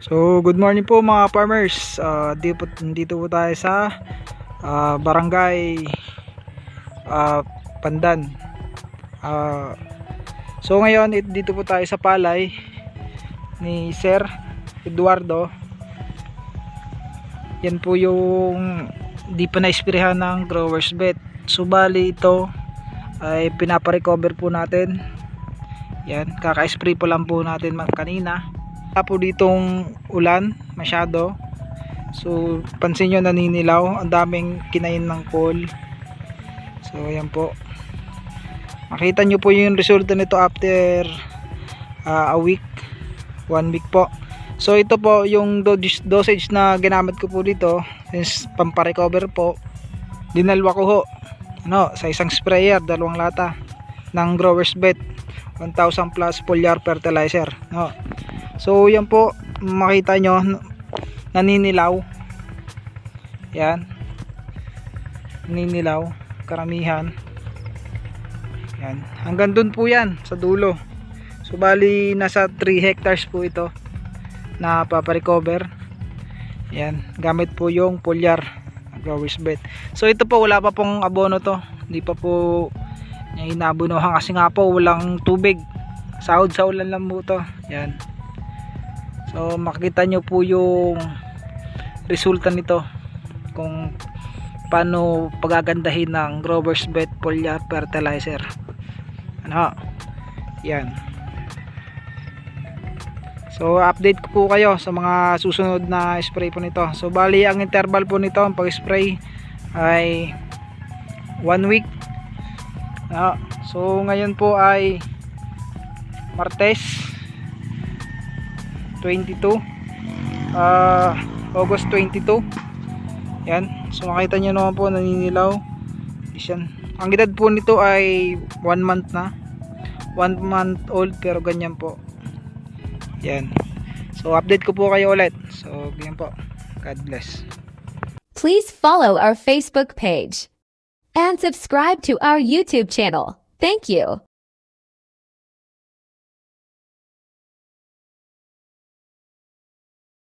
So, good morning po mga farmers. Dito po tayo sa Barangay Pandan. So ngayon, dito po tayo sa palay ni Sir Eduardo. Yan po yung di pa na-isprehan ng growers bet. So bali ito ay pinapa-recover po natin. Yan, kaka-spray po lang po natin kanina. Po ditong ulan masyado, so pansin nyo naninilaw, ang daming kinain ng coal. So ayan po, makita nyo po yung resulta nito after a week, 1 week po. So ito po yung dosage na ginamit ko po dito, since pamparecover po, dinalwa ko ho sa isang sprayer, 2 lata ng growers bet 1000 plus foliar fertilizer. So yan po, makita nyo naninilaw. Yan, naninilaw karamihan. Yan, hanggang dun po yan sa dulo. So bali nasa 3 hectares po ito na paparecover. Yan, gamit po yung foliar growers bet. So ito po, wala pa pong abono to, hindi pa po inabunuhan kasi nga po walang tubig, sahod sa ulan lang po to. Yan, so makikita nyo po yung resulta nito kung paano pagagandahin ng growers bet foliar fertilizer. Yan, so update ko po kayo sa mga susunod na spray po nito. So bali ang interval po nito, ang pag-spray ay 1 week. So ngayon po ay Martes 22 August 22. Yan, so makita nyo naman po naninilaw. Yan, ang edad po nito ay 1 month na, 1 month old, pero ganyan po. Yan, so update ko po kayo ulit. So ganyan po, God bless. Please follow our Facebook page and subscribe to our YouTube channel. Thank you.